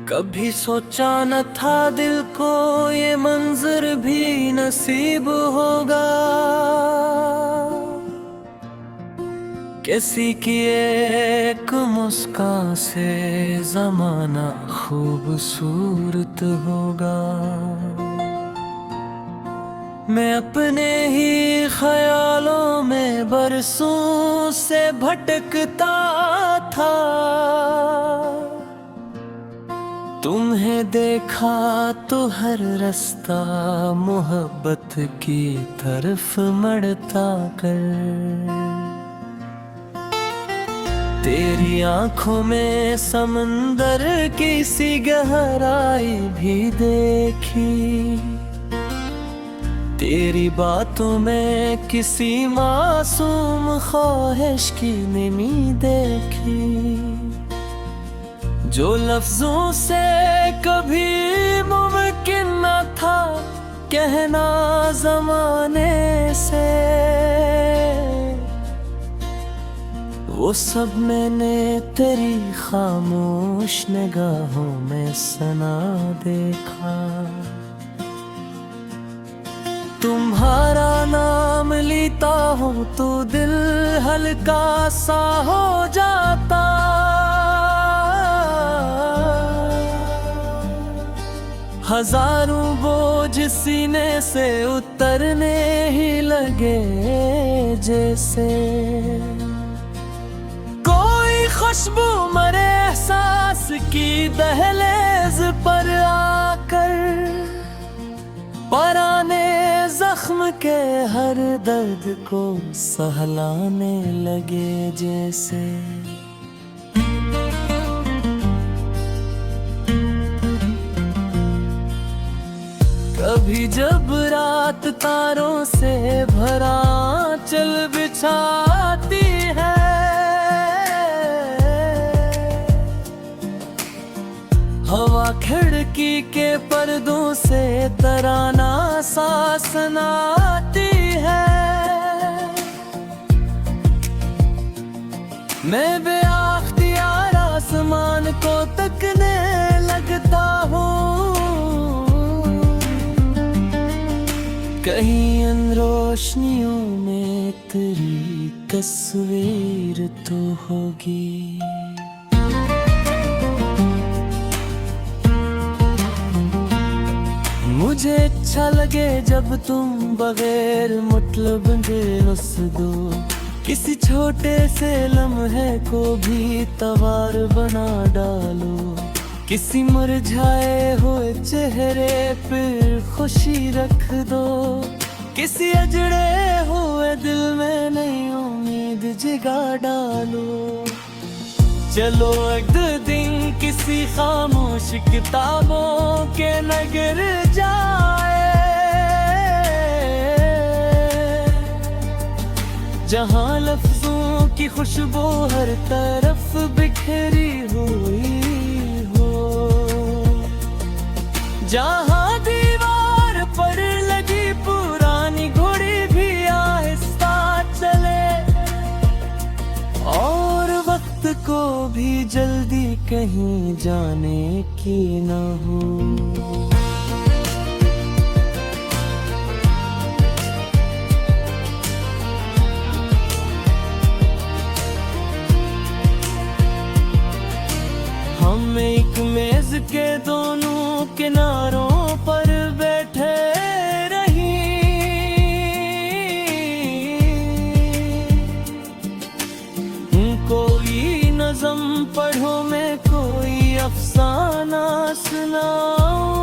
कभी सोचा न था दिल को ये मंजर भी नसीब होगा। किसी की एक मुस्कान से जमाना खूबसूरत होगा। मैं अपने ही ख्यालों में बरसों से भटकता था। तुम्हें देखा तो हर रास्ता मोहब्बत की तरफ मड़ता कर। तेरी आंखों में समंदर की सी गहराई भी देखी। तेरी बातों में किसी मासूम ख्वाहिश की नमी देखी। जो लफ्जों से कभी मुमकिन न था कहना ज़माने से, वो सब मैंने तेरी खामोश निगाहों में सना देखा। तुम्हारा नाम लेता हूँ तो दिल हल्का सा हो जाता। हजारों बोझ सीने से उतरने ही लगे जैसे। कोई खुशबू मरे एहसास की दहलीज पर आकर, पराने जख्म के हर दर्द को सहलाने लगे जैसे। कभी जब रात तारों से भरा चल बिछाती है, हवा खिड़की के पर्दों से तराना सा सुनाती है। मैं बेअख्तियार आसमान को तकने लगता हूँ। कहीं इन रोशनियों में तेरी तस्वीर तो होगी। मुझे अच्छा लगे जब तुम बगैर मतलब दिलस दो। किसी छोटे से लम्हे को भी तवार बना डालो। किसी मुरझाए हुए चेहरे पर खुशी रख दो। किसी अजड़े हुए दिल में नई उम्मीद जगा डालो। चलो एक दिन किसी खामोश किताबों के नगर जाए, जहाँ लफ्जों की खुशबू हर तरफ बिखरी हुई हो। जहाँ दीवार पर लगी पुरानी घड़ी भी आहिस्ता चले, और वक्त को भी जल्दी कहीं जाने की न हो। हम एक मेज के दोनों किनारों पर बैठे रही। कोई नज़म पढ़ो मैं कोई अफसाना सुनाऊं।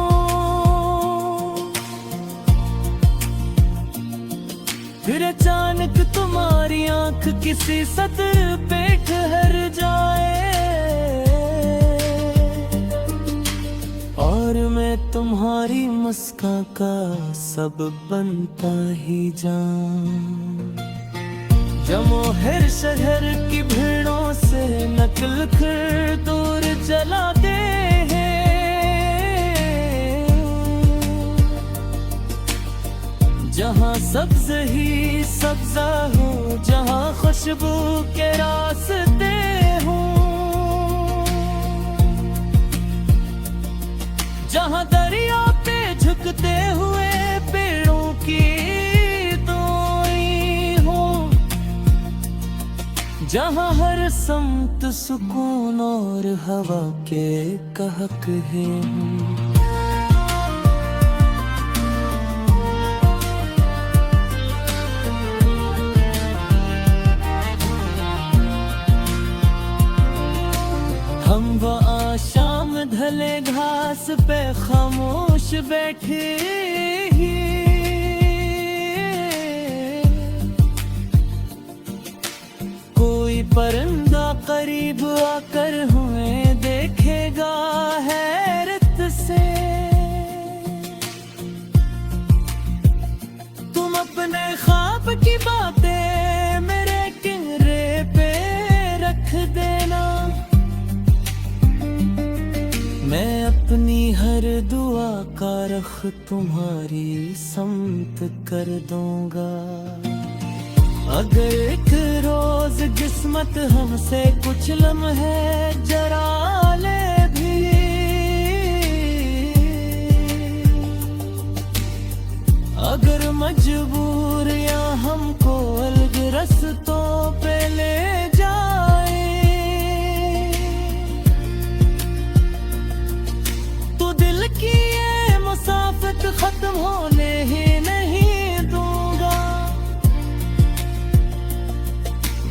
फिर अचानक तुम्हारी आंख किसी सतर पे ठहर जाए, और मैं तुम्हारी मुस्कान का सबब बनता ही जाऊं। जमोहर शहर की भीड़ों से नकल कर दूर चलाते हैं, जहाँ सब्ज ही सब्जा हो, जहाँ खुशबू के रास्ते हों। जहाँ हर समत सुकून और हवा के कहक है। हम वो आशाम ढले घास पे खामोश बैठे ही, कोई परिंदा करीब आकर हमें देखेगा हैरत से। तुम अपने ख्वाब की बातें मेरे किनारे पे रख देना, मैं अपनी हर दुआ का रख तुम्हारी समत कर दूंगा। अगर एक रोज किस्मत हमसे कुछ लम्हे जरा ले भी, अगर मजबूर या हमको अलग रास्तों पे ले जाए, तो दिल की ये मुसाफत खत्म होने ही नहीं दूंगा।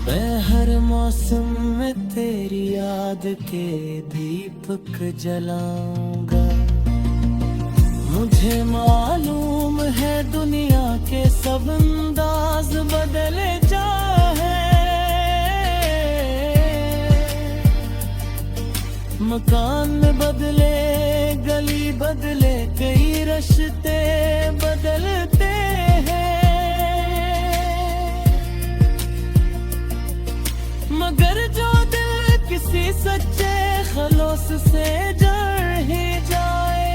मैं हर मौसम में तेरी याद के दीपक जलाऊंगा। मुझे मालूम है दुनिया के सब अंदाज बदले जाए, मकान में बदले, गली बदले, कई रिश्ते बदलते हैं, मगर जो दिल किसी सच्चे खलोस से जड़ ही जाए,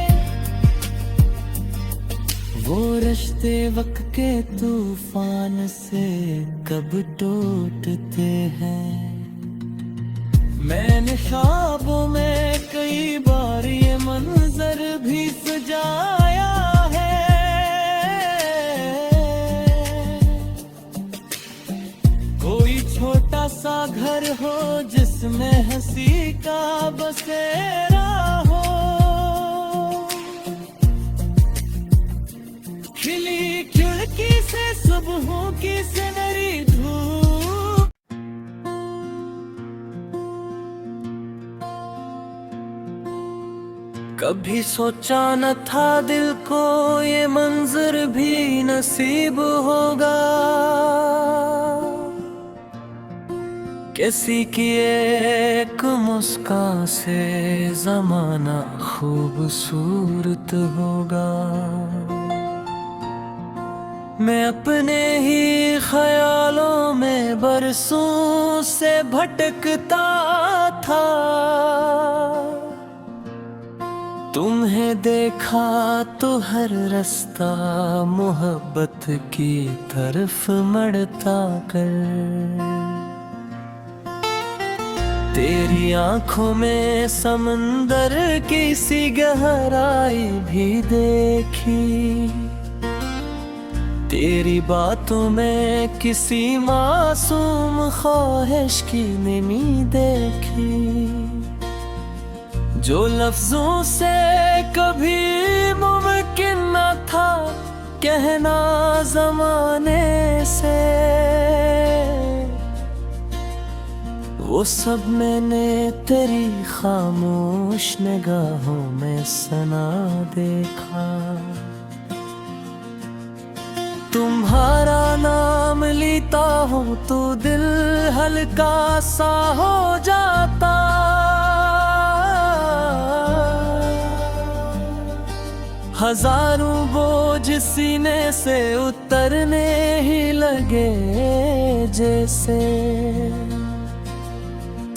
वो रिश्ते वक्त के तूफान से कब टूटते हैं। मैंने ख्वाबों में कई बार ये मंजर भी सजाया है, कोई छोटा सा घर हो जिसमें हंसी का बसेरा हो, खिली खिड़की से सुबहों की सुनहरी धूप। कभी सोचा न था दिल को ये मंजर भी नसीब होगा, किसी की एक मुस्कान से जमाना खूबसूरत होगा। मैं अपने ही ख्यालों में बरसों से भटकता था, तुम्हें देखा तो हर रास्ता मोहब्बत की तरफ मड़ता कर, तेरी आंखों में समंदर की सी गहराई भी देखी, तेरी बातों में किसी मासूम ख्वाहिश की नमी देखी, जो लफ्जों से कभी मुमकिन न था कहना ज़माने से, वो सब मैंने तेरी खामोश निगाहों में सना देखा। तुम्हारा नाम लेता हूँ तो दिल हल्का सा हो जाता, हजारों बोझ सीने से उतरने ही लगे जैसे,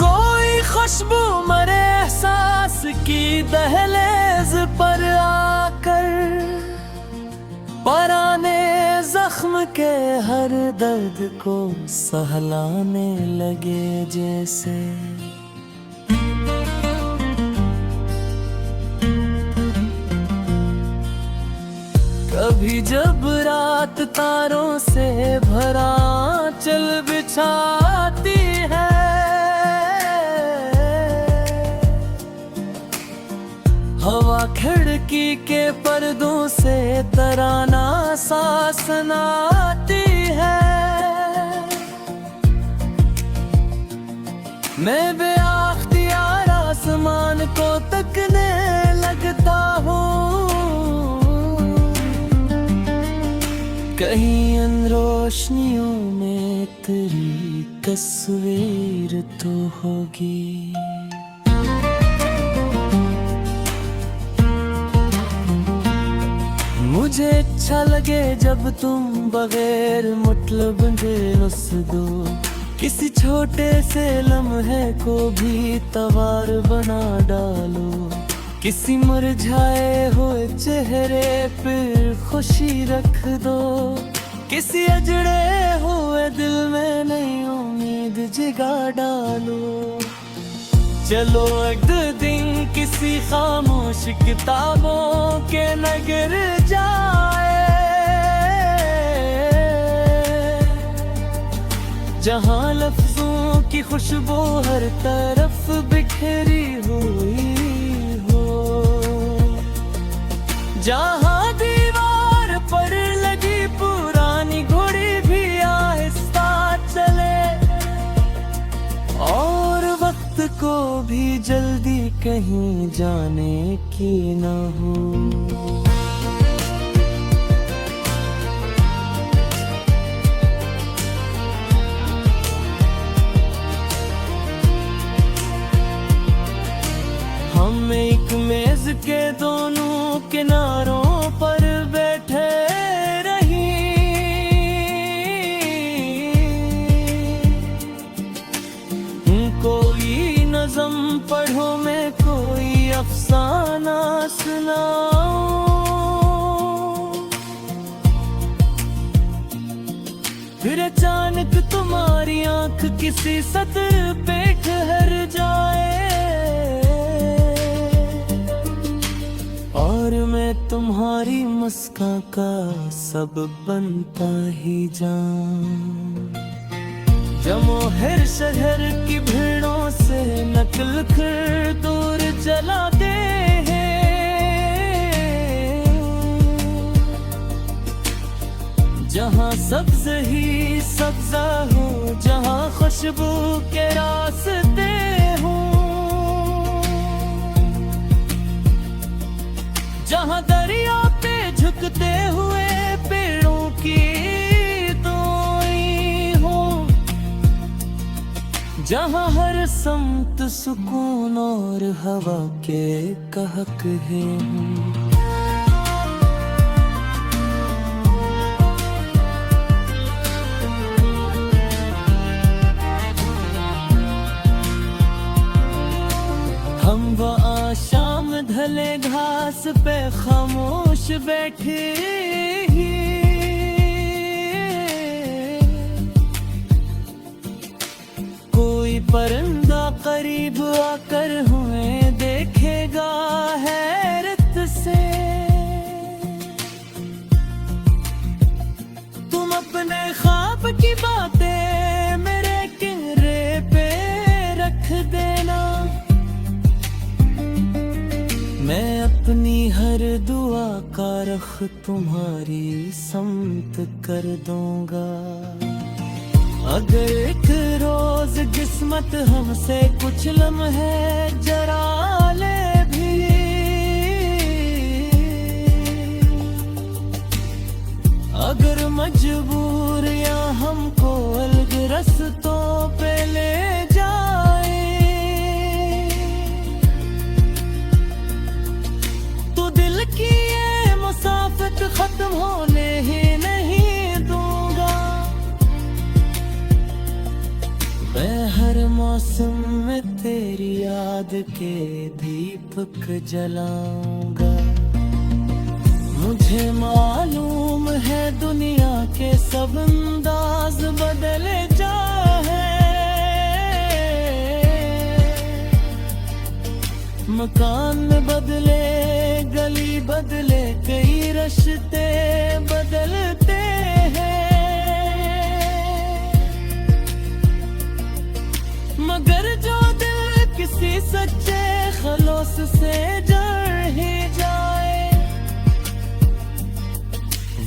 कोई खुशबू मरे एहसास की दहलीज पर आकर, पुराने जख्म के हर दर्द को सहलाने लगे जैसे। कभी जब रात तारों से भरा चल बिछाती है, खिड़की के पर्दों से तराना सांस आती है। मैं बेअख्तियार आसमान को तकने लगता हूँ, कहीं इन रोशनियों में तेरी तस्वीर तो होगी। मुझे अच्छा लगे जब तुम बगैर मतलब रुस दो, किसी छोटे से लम्हे को भी तवार बना डालो, किसी मुरझाए हुए चेहरे पर खुशी रख दो, किसी अजड़े हुए दिल में नई उम्मीद जगा डालो। चलो एक दिन किसी खामोश किताबों के नगर जाए, जहाँ लफ्जों की खुशबू हर तरफ बिखरी हुई हो, जहाँ दीवार पर लगी पुरानी घड़ी भी आहिस्ता चले, और वक्त को भी जल्दी कहीं जाने की न हो। हम एक मेज के दोनों किनारों पर बैठे रही, कोई नज़म पढ़ो मैं कोई अफसाना सुनाऊं, फिर अचानक तुम्हारी आंख किसी सतर पे ठहर जाए, और मैं तुम्हारी मुस्कान का सब बनता ही जाऊं। जमो हर शहर की भीड़ों से नकल कर दूर चलाते हैं, जहाँ सब्ज ही सब्जा हो, जहाँ खुशबू के रास्ते हों, जहाँ दरिया पे झुकते हुए पेड़ों की दोई हो, जहाँ हर समत सुकून और हवा के कहक है। हम वो शाम ढले घास पे खामोश बैठे ही, कोई परिंदा करीब आकर हमें देखेगा हैरत से, तुम अपने ख्वाब की बातें मेरे किनारे पे रख देना, मैं अपनी हर दुआ का रख तुम्हारी समत कर दूंगा। अगर एक रोज किस्मत हमसे कुछ लम्हे जरा ले भी, अगर मजबूर या हमको अलग रस्तों पे ले जाए, तो दिल की ये मुसाफत खत्म होने ही नहीं दूंगा। मैं हर मौसम में तेरी याद के दीपक जलाऊंगा। मुझे मालूम है दुनिया के सब अंदाज बदले जाए, मकान बदले गली बदले कई रिश्ते बदलते हैं, मगर जो दिल किसी सच्चे खलोस से जड़ ही जा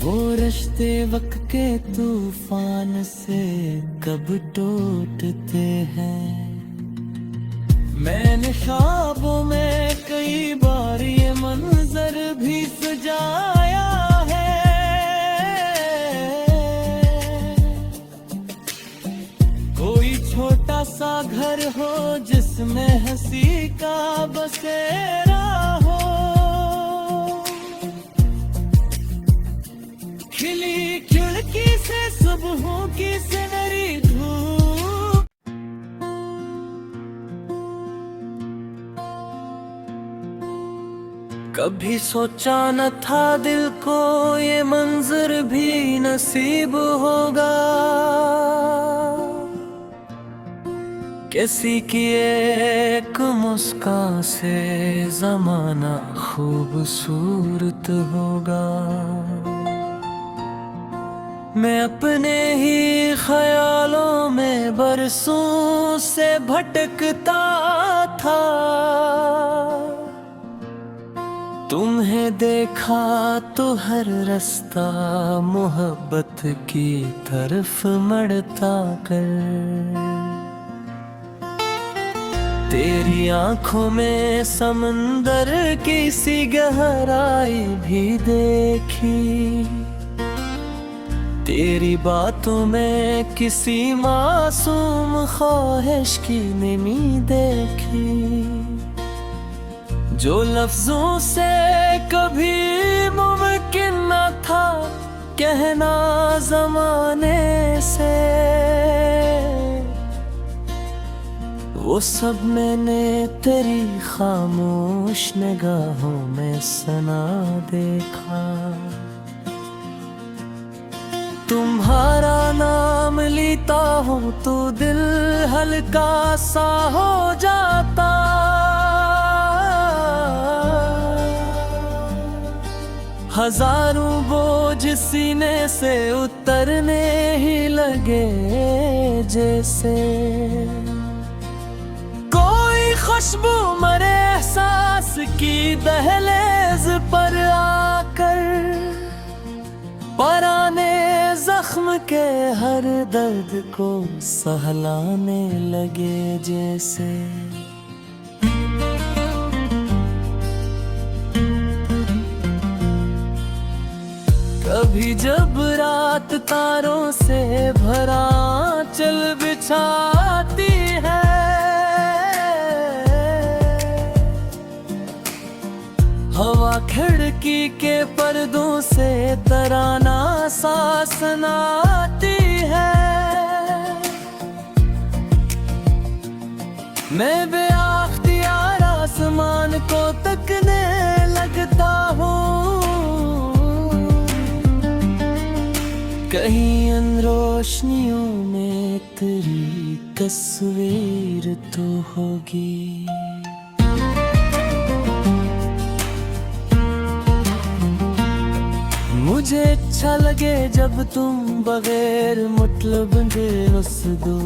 वो रिश्ते वक्त के तूफान से कब टूटते हैं। मैंने ख्वाबों में कई बार ये मंजर भी सजाया है। कोई छोटा सा घर हो जिसमें हंसी का बसेरा हो, खिली खिड़की से सुबहों की सुनहरी धूप। कभी सोचा न था दिल को ये मंजर भी नसीब होगा। किसी की एक मुस्कान से जमाना खूबसूरत होगा। मैं अपने ही ख्यालों में बरसों से भटकता था। तुम्हें देखा तो हर रास्ता मोहब्बत की तरफ मड़ता कर। तेरी आंखों में समंदर की सी गहराई भी देखी। तेरी बातों में किसी मासूम ख्वाहिश की नमी देखी। जो लफ्जों से कभी मुमकिन न था कहना ज़माने से, वो सब मैंने तेरी खामोश निगाहों में सना देखा। तुम्हारा नाम लेता हूँ तो दिल हल्का सा हो जाता। हजारों बोझ सीने से उतरने ही लगे जैसे। कोई खुशबू मरे एहसास की दहलीज पर आकर, पराने जख्म के हर दर्द को सहलाने लगे जैसे। कभी जब रात तारों से भरा चल बिछाती है, हवा खिड़की के पर्दों से तराना सा सुनाती है। मैं बेअख्तियार आसमान को तकने लगता हूँ। कहीं अन रोशनियों में तेरी तस्वीर तो होगी। मुझे अच्छा लगे जब तुम बगैर मतलब रुस दो।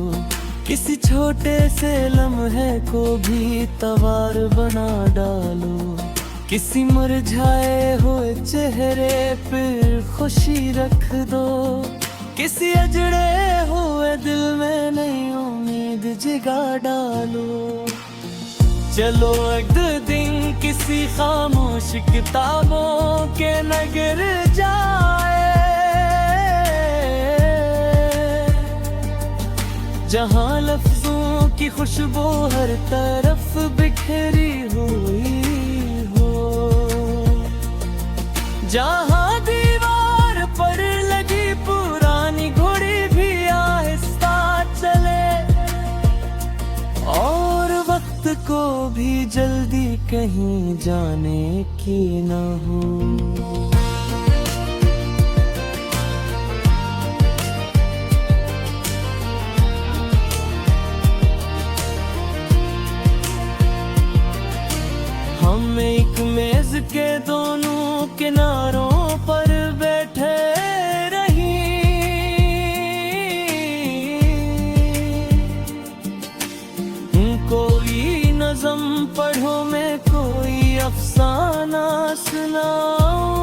किसी छोटे से लम्हे को भी तवार बना डालो। किसी मुरझाए हुए चेहरे पर खुशी रख दो। किसी अजड़े हुए दिल में नई उम्मीद जगा डालो। चलो एक दिन किसी खामोश किताबों के नगर जाए, जहाँ लफ्जों की खुशबू हर तरफ बिखरी हुई हो। जहाँ दीवार पर लगी पुरानी घड़ी भी आहिस्ता चले, और वक्त को भी जल्दी कहीं जाने की न हो। हम एक मेज के दोनों किनारों पर बैठे रही। कोई नज़म पढ़ो मैं कोई अफसाना सुनाऊं।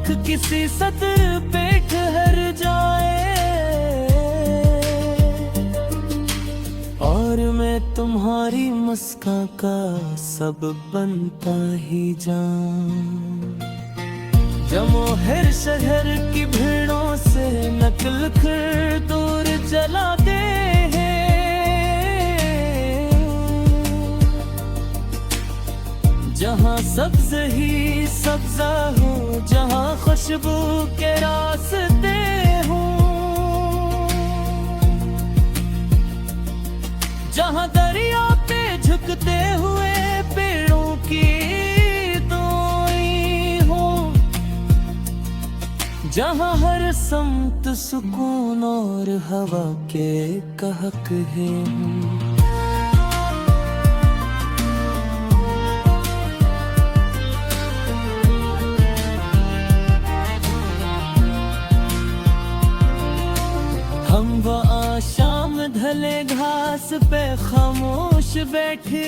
आँख किसी सतर पे ठहर जाए और मैं तुम्हारी मुस्कान का सब बनता ही जाऊं। जमोहर शहर की भीड़ों से नकल कर दूर चलाते हैं, जहाँ सब्ज ही सब्जा हो, जहाँ खुशबू के रास्ते हों, जहाँ दरिया पे झुकते हुए पेड़ों की दोई हो, जहाँ हर समत सुकून और हवा के कहक है। हम वो शाम ढले घास पे खामोश बैठे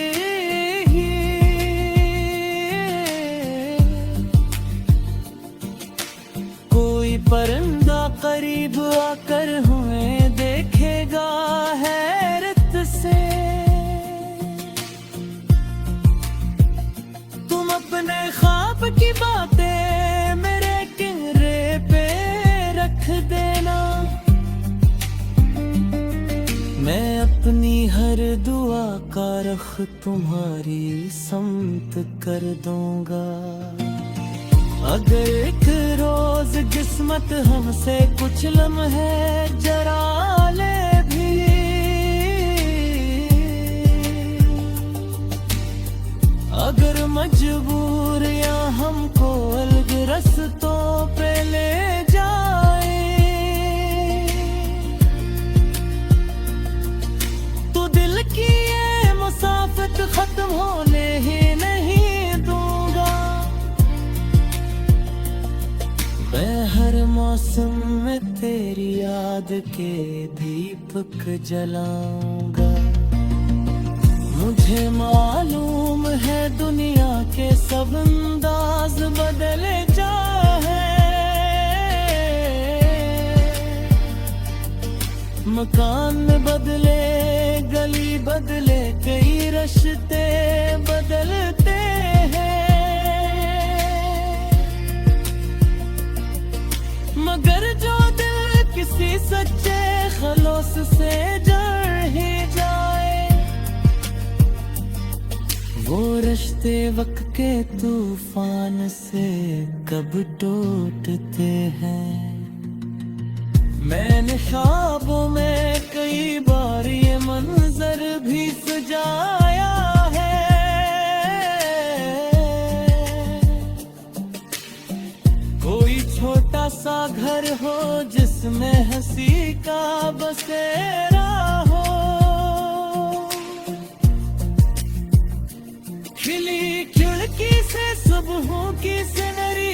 ही, कोई परिंदा करीब आकर हमें देखेगा हैरत से। तुम अपने ख्वाब की बातें मेरे किनारे पे रख देना, मैं अपनी हर दुआ का रख तुम्हारी समत कर दूंगा। अगर एक रोज किस्मत हमसे कुछ लम्हे जरा ले भी, अगर मजबूर या हमको अलग रास्तों पे ले जाए, तो दिल की ये मुसाफत खत्म होने ही नहीं दूंगा। मैं हर मौसम में तेरी याद के दीपक जलाऊंगा। मुझे मालूम है दुनिया के सब अंदाज बदले जाए, मकान बदले, गली बदले, कई रिश्ते बदलते हैं, मगर जो दिल किसी सच्चे खलोस से जड़ ही जाए, वो रिश्ते वक्त के तूफान से कब टूटते हैं। मैंने ख्वाबों में कई बार ये मंजर भी सजाया है, कोई छोटा सा घर हो जिसमें हंसी का बसेरा हो, खिली खिड़की से सुबहों की सुनहरी